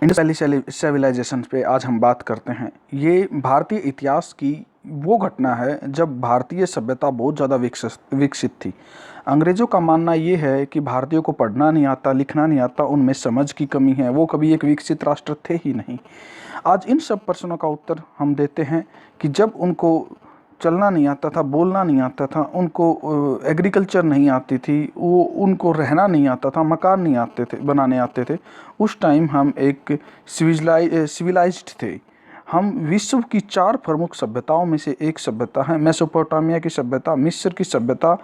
Indus valley civilisation पे आज हम बात करते हैं। ये भारतीय इतिहास की वो घटना है जब भारतीय सभ्यता बहुत ज़्यादा विकसित थी। अंग्रेज़ों का मानना ये है कि भारतीयों को पढ़ना नहीं आता, लिखना नहीं आता, उनमें समझ की कमी है, वो कभी एक विकसित राष्ट्र थे ही नहीं। आज इन सब प्रश्नों का उत्तर हम देते हैं कि जब उनको चलना नहीं आता था, बोलना नहीं आता था, उनको एग्रीकल्चर नहीं आती थी, वो उनको रहना नहीं आता था, मकान नहीं आते थे, बनाने आते थे, उस टाइम हम एक सिविलाइज्ड थे। हम विश्व की 4 प्रमुख सभ्यताओं में से एक सभ्यता है। मेसोपोटामिया की सभ्यता, मिस्र की सभ्यता,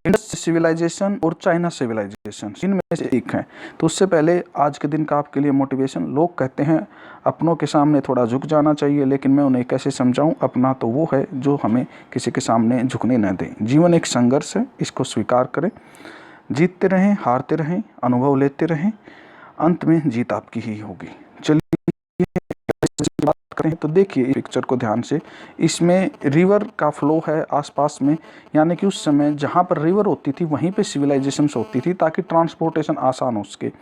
इंडस सिविलाइजेशन और चाइना सिविलाइजेशन, इनमें से एक है। तो उससे पहले आज के दिन का आपके लिए मोटिवेशन। लोग कहते हैं अपनों के सामने थोड़ा झुक जाना चाहिए, लेकिन मैं उन्हें कैसे समझाऊं? अपना तो वो है जो हमें किसी के सामने झुकने न दे। जीवन एक संघर्ष है, इसको स्वीकार करें। जीतते रहें, हारते रहें, अनुभव लेते रहें, अंत में जीत आपकी ही होगी। चलिए बात करें तो देखिए इस पिक्चर को ध्यान से। इसमें रिवर का फ्लो है आसपास में, यानी कि उस समय जहाँ पर रिवर होती थी वहीं पे सिविलाइजेशंस होती थी ताकि ट्रांसपोर्टेशन आसान हो सके।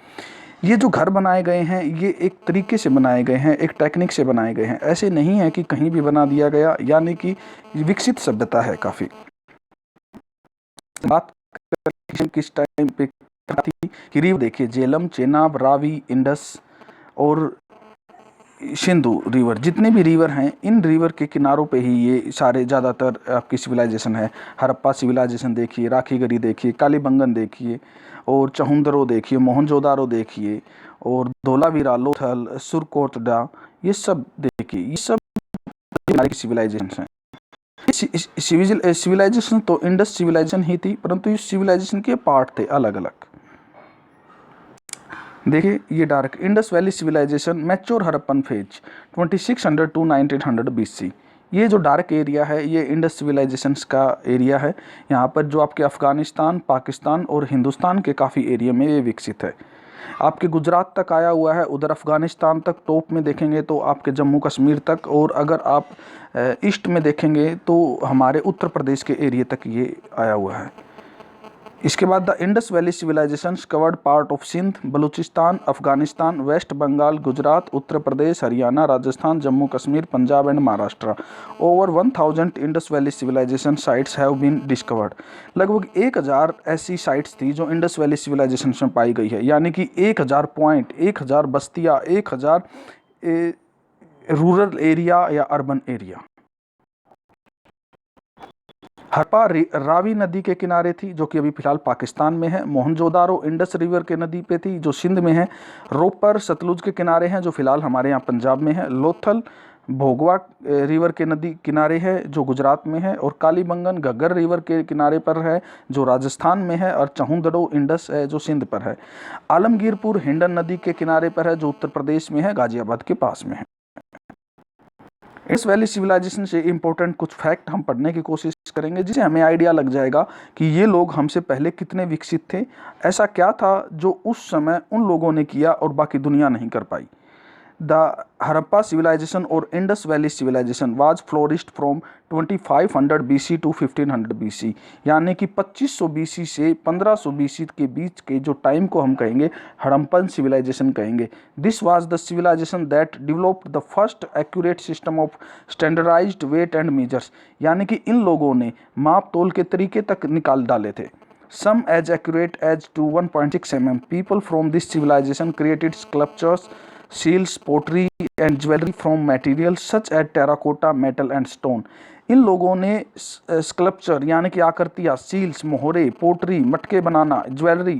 ये जो घर बनाए गए हैं ये एक तरीके से बनाए गए हैं, एक टेक्निक से बनाए गए हैं। ऐसे नहीं है कि कहीं भी बना दिया गया, यानी कि विकसित सभ्यता है काफ़ी। बात किस टाइम पे थी कि रिवर देखिए, झेलम, चेनाब, रावी, इंडस और सिंधु रिवर, जितने भी रिवर हैं इन रिवर के किनारों पे ही ये सारे ज़्यादातर आपकी सिविलाइजेशन है। हड़प्पा सिविलाइजेशन देखिए, राखीगढ़ी देखिए, कालीबंगन देखिए, और चहुंदरो देखिए, मोहनजोदारो देखिए, और धोलावीरा, लोथल, सुरकोटडा, ये सब देखिए, ये सब सिविलाइजेशन हैं। सिविलाइजेशन तो इंडस सिविलाइजेशन ही थी, परंतु इस सिविलाइजेशन के पार्ट थे अलग अलग। देखिए ये dark Indus valley civilisation, mature Harappan phase 2600 to 1900 BC। ये जो डार्क एरिया है ये इंडस सिविलाइजेशंस का एरिया है। यहाँ पर जो आपके अफ़गानिस्तान, पाकिस्तान और हिंदुस्तान के काफ़ी एरिया में ये विकसित है। आपके गुजरात तक आया हुआ है, उधर अफ़गानिस्तान तक टॉप में देखेंगे तो आपके जम्मू कश्मीर तक, और अगर आप ईस्ट में देखेंगे तो हमारे उत्तर प्रदेश के एरिया तक ये आया हुआ है। इसके बाद the Indus valley civilisations covered part of Sindh, Balochistan, Afghanistan, West Bengal, Gujarat, Uttar Pradesh, Haryana, Rajasthan, Jammu Kashmir, Punjab and Maharashtra. Over 1000 Indus valley civilisation sites have been discovered. लगभग 1000 ऐसी साइट्स थी जो इंडस वैली सिविलाइजेशन में पाई गई है, यानी कि 1000 पॉइंट, 1000 बस्तियाँ, 1000 रूरल एरिया या अर्बन एरिया। हड़प्पा रावी नदी के किनारे थी जो कि अभी फिलहाल पाकिस्तान में है। मोहनजोदारो इंडस रिवर के नदी पे थी जो सिंध में है। रोपर सतलुज के किनारे हैं जो फिलहाल हमारे यहाँ पंजाब में है। लोथल भोगवा रिवर के नदी किनारे है जो गुजरात में है। और कालीबंगन घग्गर रिवर के किनारे पर है जो राजस्थान में है। और चहुंदड़ो इंडस है जो सिंध पर है। आलमगीरपुर हिंडन नदी के किनारे पर है जो उत्तर प्रदेश में है, गाजियाबाद के पास में है। इंडस वैली सिविलाइजेशन से इम्पोर्टेंट कुछ फैक्ट हम पढ़ने की कोशिश करेंगे जिससे हमें आइडिया लग जाएगा कि ये लोग हमसे पहले कितने विकसित थे। ऐसा क्या था जो उस समय उन लोगों ने किया और बाकी दुनिया नहीं कर पाई। द हड़प्पा सिविलाइजेशन और Indus valley civilisation was flourished from 2500 BC to 1500 BC, यानी कि 2500 BC से 1500 BC के बीच के जो टाइम को हम कहेंगे हड़प्पन सिविलाइजेशन कहेंगे। This was the civilisation that developed the first accurate system of standardised weight and measures, यानी कि इन लोगों ने माप तोल के तरीके तक निकाल डाले थे। Some as accurate as to 1.6 mm. People from this civilization created sculptures, seals, pottery and jewelry from materials such as terracotta, metal and stone. इन लोगों ने स्कल्पचर यानी कि आकृतियाँ, सील्स, मोहरे, पोटरी, मटके बनाना, ज्वेलरी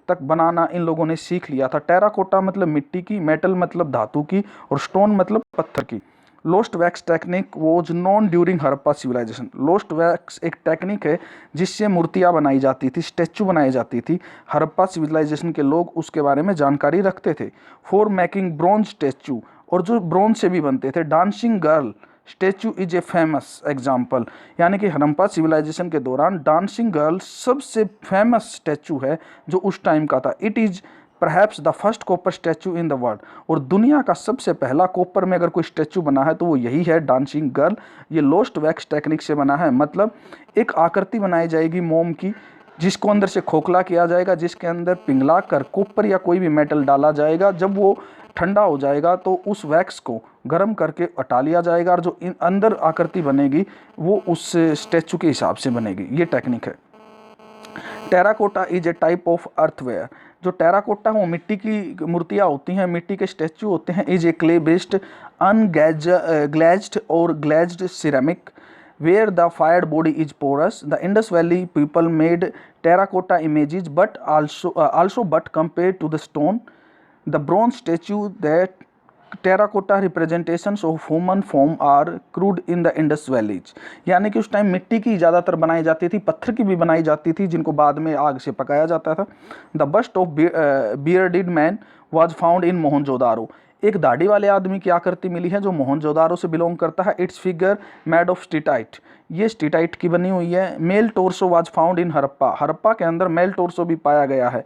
तक बनाना इन लोगों ने सीख लिया था। टेराकोटा मतलब मिट्टी की, मेटल मतलब धातु की, और स्टोन मतलब पत्थर की। Lost wax technique was known during Harappa civilisation. Lost wax एक टेक्निक है जिससे मूर्तियाँ बनाई जाती थी, स्टैचू बनाई जाती थी। हड़प्पा सिविलाइजेशन के लोग उसके बारे में जानकारी रखते थे। फॉर मेकिंग ब्रॉन्ज स्टैचू, और जो ब्रॉन्ज से भी बनते थे। Dancing girl statue is a famous example, यानी कि हड़प्पा सिविलाइजेशन के दौरान डांसिंग गर्ल सबसे फेमस स्टैचू है जो उस टाइम का था। It is perhaps the first copper statue in the world, और दुनिया का सबसे पहला कॉपर में अगर कोई स्टैचू बना है तो वो यही है, डांसिंग गर्ल। ये लोस्ट वैक्स टेक्निक से बना है, मतलब एक आकृति बनाई जाएगी मोम की जिसको अंदर से खोखला किया जाएगा, जिसके अंदर पिघला कर कॉपर या कोई भी मेटल डाला जाएगा। जब वो ठंडा हो जाएगा तो उस वैक्स को गर्म करके हटा लिया जाएगा और जो अंदर आकृति बनेगी वो उस स्टैचू के हिसाब से बनेगी। ये टेक्निक है। Terracotta is a type of earthenware. जो टेराकोटा वो मिट्टी की मूर्तियाँ होती हैं, मिट्टी के स्टैचू होते हैं। इज ए क्ले बेस्ड अनग्लेज्ड और glazed ceramic where the fired body is porous. The Indus Valley people made terracotta images but but compared to the stone, the bronze statue, that terracotta representations of human form are crude in the Indus Valley. यानी कि उस time मिट्टी की ज़्यादातर बनाई जाती थी, पत्थर की भी बनाई जाती थी जिनको बाद में आग से पकाया जाता था। The bust of bearded man was found in Mohenjodaro. एक दाढ़ी वाले आदमी की आकृति मिली है जो मोहनजोदारो से बिलोंग करता है। It's figure made of steatite, ये स्टीटाइट की बनी हुई है। Male torso was found in Harappa, Harappa के अंदर मेल टोर्सो भी पाया गया है।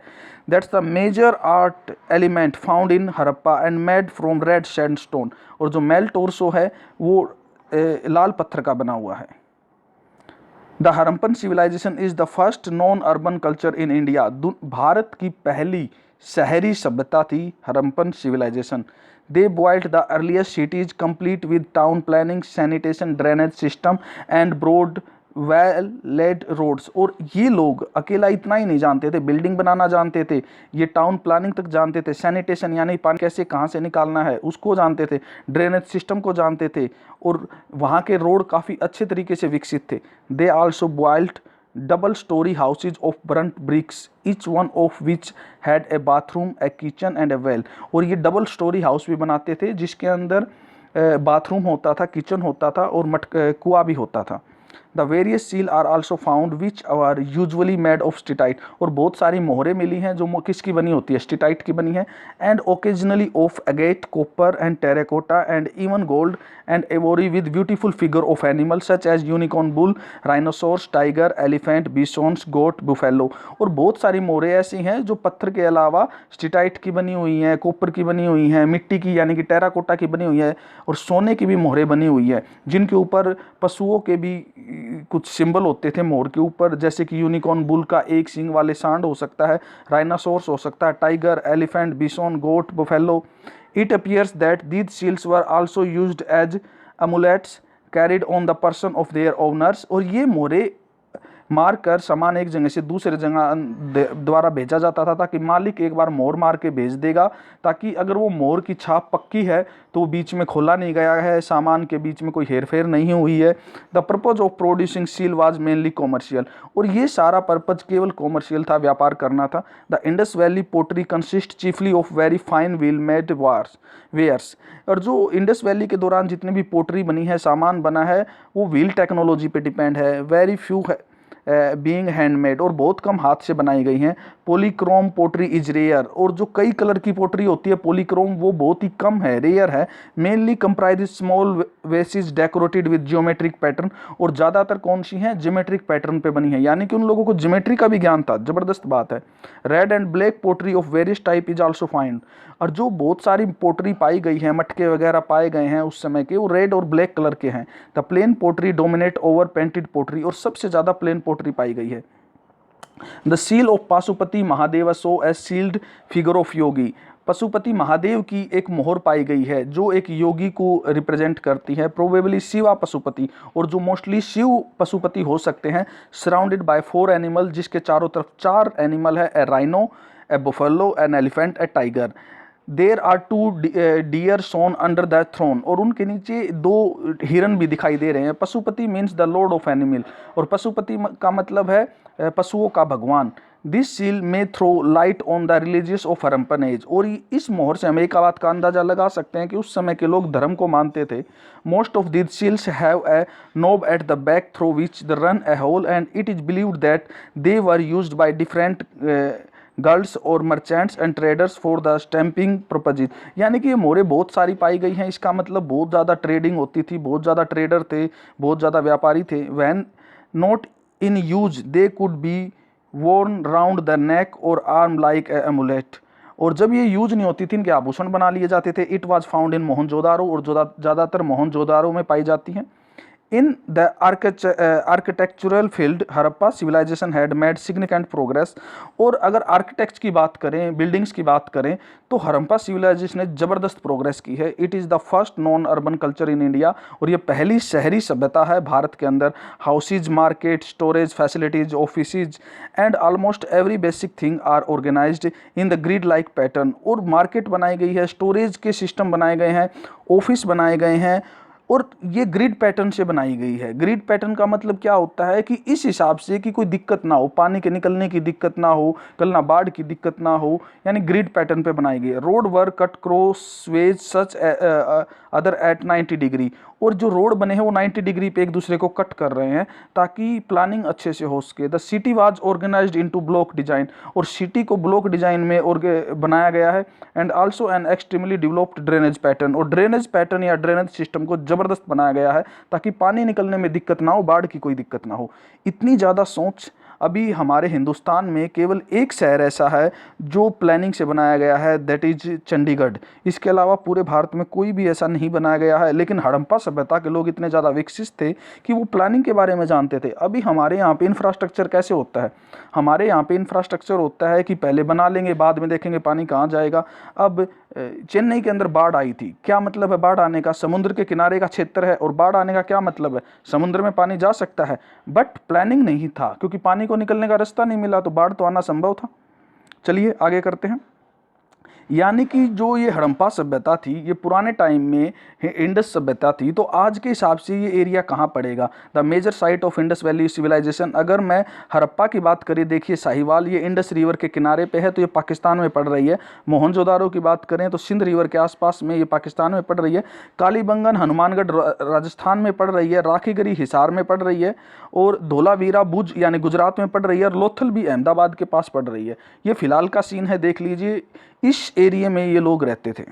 That's the major art element found in Harappa and made from red sandstone. और जो मेल टोर्सो है वो लाल पत्थर का बना हुआ है। The Harappan civilisation is the first known urban culture in India. भारत की पहली शहरी सभ्यता थी Harappan civilisation. They built the earliest cities complete with town planning, sanitation, drainage system and broad well laid roads। और ये लोग अकेला इतना ही नहीं जानते थे, बिल्डिंग बनाना जानते थे, ये टाउन प्लानिंग तक जानते थे, सैनिटेशन यानी पानी कैसे कहाँ से निकालना है उसको जानते थे, ड्रेनेज सिस्टम को जानते थे और वहाँ के रोड काफ़ी अच्छे तरीके से विकसित थे। They also built double story houses of burnt bricks, each one of which had a bathroom, a kitchen and a well। और ये डबल स्टोरी हाउस भी बनाते थे जिसके अंदर बाथरूम होता था, किचन होता था और कुआं भी होता था। The various seal are also found which are usually made of steatite. और बहुत सारी मोहरें मिली हैं जो किसकी बनी होती है, स्टीटाइट की बनी है। And occasionally of agate, copper and terracotta and even gold and ivory with beautiful figure of animal such as unicorn, bull, rhinoceros, tiger, elephant, bisons, goat, buffalo. और बहुत सारी मोहरें ऐसी हैं जो पत्थर के अलावा स्टीटाइट की बनी हुई हैं, कॉपर की बनी हुई हैं, मिट्टी की यानी कि टेराकोटा की बनी हुई है और सोने की भी मोहरें बनी हुई है जिनके ऊपर पशुओं के भी कुछ सिंबल होते थे मोर के ऊपर, जैसे कि यूनिकॉर्न, बुल का एक सींग वाले सांड हो सकता है, राइनासोर्स हो सकता है, tiger, elephant, bison, goat, buffalo. It appears that these seals were also used as amulets carried on the person of their owners. और ये मोरे मार कर सामान एक जगह से दूसरे जगह द्वारा भेजा जाता था ताकि मालिक एक बार मोर मार के भेज देगा, ताकि अगर वो मोर की छाप पक्की है तो वो बीच में खोला नहीं गया है, सामान के बीच में कोई हेरफेर नहीं हुई है। The purpose of producing seal was mainly commercial. और ये सारा पर्पज केवल कॉमर्शियल था, व्यापार करना था। The Indus valley pottery consist chiefly of very fine wheel made wares. और जो इंडस वैली के दौरान जितने भी पोट्री बनी है, सामान बना है, वो व्हील टेक्नोलॉजी पे डिपेंड है। वेरी फ्यू है बीइंग हैंडमेड, और बहुत कम हाथ से बनाई गई हैं। Polychrome pottery is rare. और जो कई कलर की पोट्री होती है पॉलीक्रोम, वो बहुत ही कम है, रेयर है। मेनली कंप्राइज स्मॉल वेसेस डेकोरेटेड विद जियोमेट्रिक पैटर्न। और ज़्यादातर कौन सी हैं, जियोमेट्रिक पैटर्न पे बनी है, यानी कि उन लोगों को जियोमेट्री का भी ज्ञान था। ज़बरदस्त बात है। Red and black pottery of various type is also find. और जो बहुत सारी पोट्री पाई गई हैं, मटके वगैरह पाए गए हैं उस समय के, वो रेड और ब्लैक कलर के हैं। The plain pottery dominate over painted pottery. और सबसे ज़्यादा प्लेन पोट्री पाई गई है। The seal of Pashupati Mahadev shows a seated figure of yogi. Pashupati Mahadev की एक मोहर पाई गई है जो एक योगी को रिप्रेजेंट करती है, प्रोबेबली शिवा पशुपति, और जो मोस्टली शिव पशुपति हो सकते हैं। सराउंडेड बाय 4 एनिमल, जिसके चारों तरफ 4 एनिमल है, a rhino, a buffalo, an elephant, a tiger. There are 2 deer shown under the throne. और उनके नीचे 2 हिरन भी दिखाई दे रहे हैं। Pashupati means the lord of animal, और पशुपति का मतलब है पशुओं का भगवान। दिस सील में throw light on the religious of Harappan age. और इस मोहर से हम एक बात का अंदाजा लगा सकते हैं कि उस समय के लोग धर्म को मानते थे। Most of this seals have a knob at the back through which they ran a hole, and it is believed that they were used by different guilds और merchants and traders for the stamping purposes. यानी कि ये मोहरें बहुत सारी पाई गई हैं, इसका मतलब बहुत ज़्यादा ट्रेडिंग होती थी, बहुत ज़्यादा ट्रेडर थे, बहुत ज़्यादा व्यापारी थे। When not in use they could be worn round the neck or arm like a amulet। और जब ये यूज नहीं होती थी, इनके आभूषण बना लिए जाते थे। इट वाज फाउंड इन मोहनजोदारो, और ज़्यादातर मोहनजोदारो में पाई जाती हैं। In the architectural field, Harappa civilization had made significant progress। और अगर आर्किटेक्ट की बात करें, बिल्डिंग्स की बात करें, तो हड़प्पा सिविलाइजेशन ने ज़बरदस्त प्रोग्रेस की है। It is the first known urban culture in India, और ये पहली शहरी सभ्यता है भारत के अंदर। Houses, market, storage facilities, offices and almost every basic thing are organised in the grid like pattern. और मार्केट बनाई गई है, स्टोरेज के सिस्टम बनाए गए हैं, ऑफिस बनाए गए हैं, और ये ग्रिड पैटर्न से बनाई गई है। ग्रिड पैटर्न का मतलब क्या होता है कि इस हिसाब से कि कोई दिक्कत ना हो, पानी के निकलने की दिक्कत ना हो, कल ना बाढ़ की दिक्कत ना हो, यानी ग्रिड पैटर्न पे बनाई गई है। Road were cut cross ways such other at 90 degree. और जो रोड बने हैं वो 90 डिग्री पे एक दूसरे को कट कर रहे हैं ताकि प्लानिंग अच्छे से हो सके। The city was organised into block design, और सिटी को ब्लॉक डिजाइन में बनाया गया है। And also an extremely developed drainage pattern, और ड्रेनेज पैटर्न या ड्रेनेज सिस्टम को जबरदस्त बनाया गया है ताकि पानी निकलने में दिक्कत ना हो, बाढ़ की कोई दिक्कत ना हो। इतनी ज़्यादा सोच अभी हमारे हिंदुस्तान में केवल एक शहर ऐसा है जो प्लानिंग से बनाया गया है, दैट इज चंडीगढ़। इसके अलावा पूरे भारत में कोई भी ऐसा नहीं बनाया गया है। लेकिन हड़प्पा सभ्यता के लोग इतने ज़्यादा विकसित थे कि वो प्लानिंग के बारे में जानते थे। अभी हमारे यहाँ पे इंफ्रास्ट्रक्चर कैसे होता है? हमारे यहाँ पे इंफ्रास्ट्रक्चर होता है कि पहले बना लेंगे, बाद में देखेंगे पानी कहाँ जाएगा। अब चेन्नई के अंदर बाढ़ आई थी, क्या मतलब है बाढ़ आने का? समुद्र के किनारे का क्षेत्र है और बाढ़ आने का क्या मतलब है? समुद्र में पानी जा सकता है, बट प्लानिंग नहीं था, क्योंकि पानी को निकलने का रास्ता नहीं मिला, तो बाढ़ तो आना संभव था। चलिए आगे करते हैं। यानी कि जो ये हड़प्पा सभ्यता थी, ये पुराने टाइम में इंडस सभ्यता थी। तो आज के हिसाब से ये एरिया कहाँ पड़ेगा? The major site of Indus valley civilisation. अगर मैं हड़प्पा की बात करें, देखिए साहिवाल ये इंडस रिवर के किनारे पे है, तो ये पाकिस्तान में पड़ रही है। मोहनजोदारो की बात करें तो सिंध रिवर के आसपास में, ये पाकिस्तान में पड़ रही है। कालीबंगन हनुमानगढ़ राजस्थान में पड़ रही है। राखीगढ़ी हिसार में पड़ रही है, और धोलावीरा भुज यानी गुजरात में पड़ रही है, और लोथल भी अहमदाबाद के पास पड़ रही है। ये फिलहाल का सीन है, देख लीजिए। इस एरिया में ये लोग रहते थे।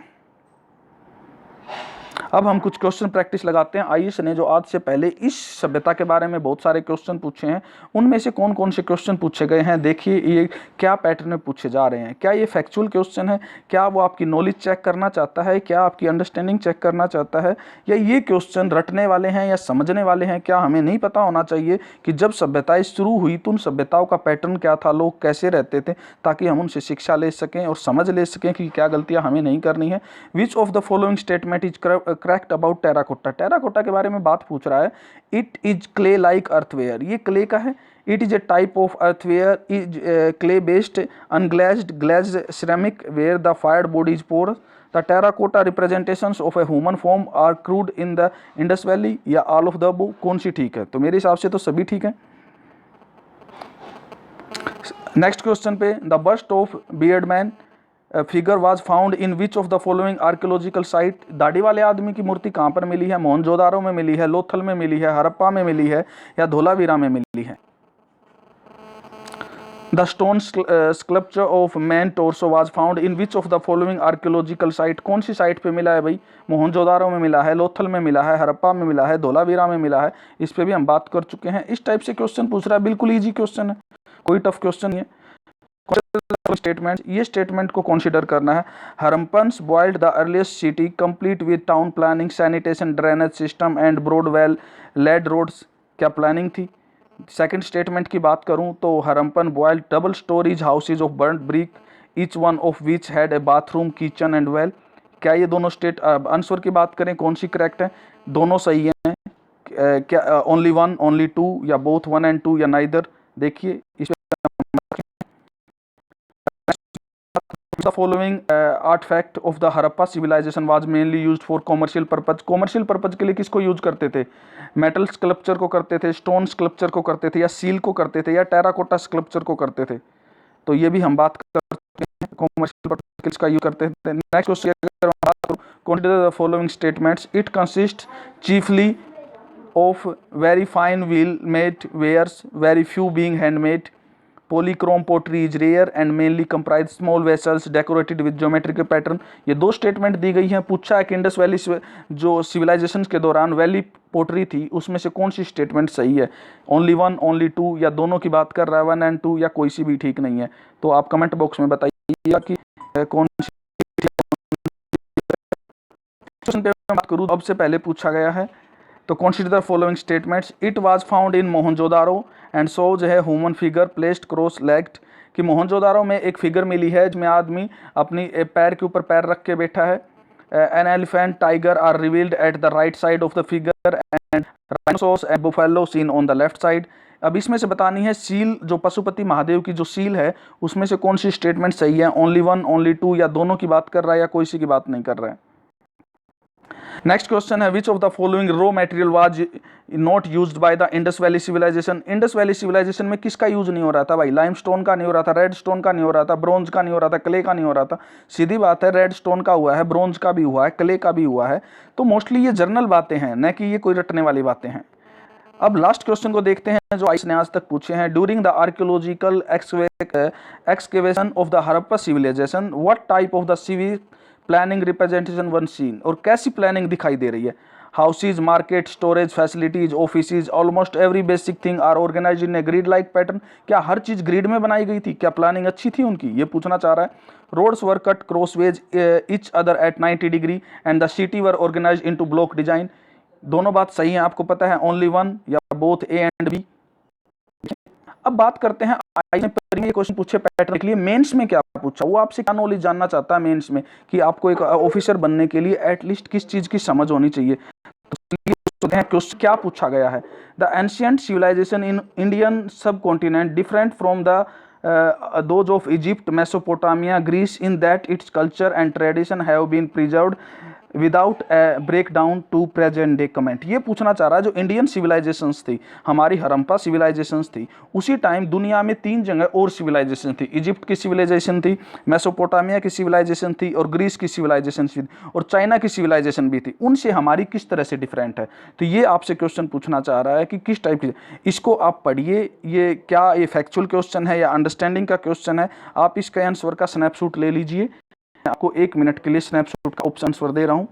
अब हम कुछ क्वेश्चन प्रैक्टिस लगाते हैं। आयुष ने जो आज से पहले इस सभ्यता के बारे में बहुत सारे क्वेश्चन पूछे हैं, उनमें से कौन कौन से क्वेश्चन पूछे गए हैं, देखिए ये क्या पैटर्न में पूछे जा रहे हैं। क्या ये फैक्चुअल क्वेश्चन है? क्या वो आपकी नॉलेज चेक करना चाहता है? क्या आपकी अंडरस्टैंडिंग चेक करना चाहता है? या ये क्वेश्चन रटने वाले हैं या समझने वाले हैं? क्या हमें नहीं पता होना चाहिए कि जब सभ्यताएं शुरू हुई तो उन सभ्यताओं का पैटर्न क्या था, लोग कैसे रहते थे, ताकि हम उनसे शिक्षा ले सकें और समझ ले सकें कि क्या गलतियां हमें नहीं करनी है। Which of the following statement is correct about terracotta? Terracotta के बारे में बात पूछ रहा है। It is clay like earthenware, ये क्ले का है। It is a type of earthenware, is clay based unglazed glazed ceramic ware the fired body is porous. The terracotta representations of a human form are crude in the Indus valley, या all of the above? कौन सी ठीक है? तो मेरे हिसाब से तो सभी ठीक है। नेक्स्ट क्वेश्चन पे, the bust of bearded man figure was found in which of the following archaeological site? दाढ़ी वाले आदमी की मूर्ति कहाँ पर मिली है? मोहनजोदारो में मिली है, लोथल में मिली है, हड़प्पा में मिली है, या धोलावीरा में मिली है? The stone sculpture of man torso was found in which of the following archaeological site? कौन सी साइट पे मिला है भाई? मोहनजोदारो में मिला है, लोथल में मिला है, हड़प्पा में मिला है, धोलावीरा में मिला है। इस पे भी हम बात कर चुके हैं। इस टाइप से क्वेश्चन पूछ रहा है, बिल्कुल ईजी क्वेश्चन है, कोई टफ क्वेश्चन नहीं है। स्टेटमेंट, ये स्टेटमेंट को कंसीडर करना है। Harappans built the earliest city complete with town planning, sanitation, drainage system and broad well laid roads. क्या प्लानिंग थी? सेकंड स्टेटमेंट की बात करूं तो Harappan built double storage houses of burned brick, each one of which had a bathroom, kitchen and well. क्या ये दोनों answer की बात करें कौन सी करेक्ट है? दोनों सही हैं। क्या ओनली वन, ओनली टू, या बोथ 1 and 2, या नाइदर? देखिए इस The following artifact of the Harappa civilization was mainly used for commercial purpose। commercial purpose के लिए किसको यूज करते थे? मेटल स्कल्पचर को करते थे, स्टोन स्कल्पचर को करते थे, या सील को करते थे, या टेराकोटा स्कल्पचर को करते थे? तो ये भी हम बात करते हैं, कॉमर्शियल पर्पज किसका यूज करते थे। Next question, consider the following statements। it consists chiefly of very fine wheel made wares, very few being handmade। polychrome pottery is rare and mainly comprise small vessels decorated with geometrical pattern। ये दो statement दी गई हैं। पूछा है कि Indus valley जो civilisation के दौरान वैली पोटरी थी, उसमें से कौन सी स्टेटमेंट सही है? ओनली वन, ओनली टू, या दोनों की बात कर रहा है 1 and 2, या कोई सी भी ठीक नहीं है? तो आप कमेंट बॉक्स में बताइएगा कि कौन सी। क्वेश्चन पे बात करूँ, अब से पहले पूछा गया है तो consider the following statements. It was found in Mohenjodaro and so जो है human figure placed cross legged, कि मोहनजोदारो में एक फिगर मिली है जिसमें आदमी अपनी पैर के ऊपर पैर रख के बैठा है। An elephant tiger are revealed at the right side of the figure and rhinoceros and buffalo seen on the left side. अब इसमें से बतानी है सील, जो पशुपति महादेव की जो सील है उसमें से कौन सी स्टेटमेंट सही है, ओनली वन, ओनली टू, या दोनों की बात कर रहा है या कोई सी की बात नहीं कर रहा है। नेक्स्ट क्वेश्चन है which of the following raw material was not used by the Indus valley civilisation. Indus valley civilisation में किसका यूज नहीं हो रहा था भाई? लाइमस्टोन का नहीं हो रहा था, रेड स्टोन का नहीं हो रहा था, ब्रोंज का नहीं हो रहा था, क्ले का नहीं हो रहा था। सीधी बात है, रेड स्टोन का हुआ है, ब्रोंज का भी हुआ है, क्ले का भी हुआ है। तो मोस्टली ये जर्नल बातें हैं, न कि ये कोई रटने वाली बातें हैं। अब लास्ट क्वेश्चन को देखते हैं जो आइस ने आज तक पूछे हैं। During the archaeological excavation of the Harappa civilisation what type of the civil planning representation one seen, और कैसी प्लानिंग दिखाई दे रही है? Houses, market, storage facilities, offices, almost every basic thing are organised in a grid like pattern. क्या हर चीज grid में बनाई गई थी? क्या प्लानिंग अच्छी थी उनकी? ये पूछना चाह रहा है। Roads were cut crossways each other at 90 degree and the city were organised into block design. दोनों बात सही है, आपको पता है, ओनली वन या बोथ ए एंड बी। अब बात करते हैं ये क्वेश्चन पूछे पैटर्न के लिए मेंस में क्या पूछा, वो आपसे क्या नॉलेज जानना चाहता है मेंस में, कि आपको एक ऑफिसर बनने के लिए एटलीस्ट किस चीज की समझ होनी चाहिए। क्वेश्चन क्या पूछा गया है? The ancient civilisation in Indian subcontinent different from the those of Egypt, Mesopotamia, Greece in that its culture and tradition have been preserved without break down to present day comment. ये पूछना चाह रहा है जो Indian civilisations थी, हमारी Harappa civilisations थी, उसी टाइम दुनिया में 3 जगह और सिविलाइजेशन थी। इजिप्ट की सिविलाइजेशन थी, मेसोपोटामिया की सिविलाइजेशन थी, और ग्रीस की सिविलाइजेशन थी, और चाइना की सिविलाइजेशन भी थी। उनसे हमारी किस तरह से डिफरेंट है? तो ये आपसे क्वेश्चन पूछना चाह रहा है कि किस टाइप की। इसको आप पढ़िए, ये क्या ये फैक्चुअल क्वेश्चन है या अंडरस्टैंडिंग का क्वेश्चन है? आप इसका आंसर का स्नैपशॉट ले लीजिए। आपको 1 मिनट के लिए स्नैपशॉट का ऑप्शन दे रहा हूँ।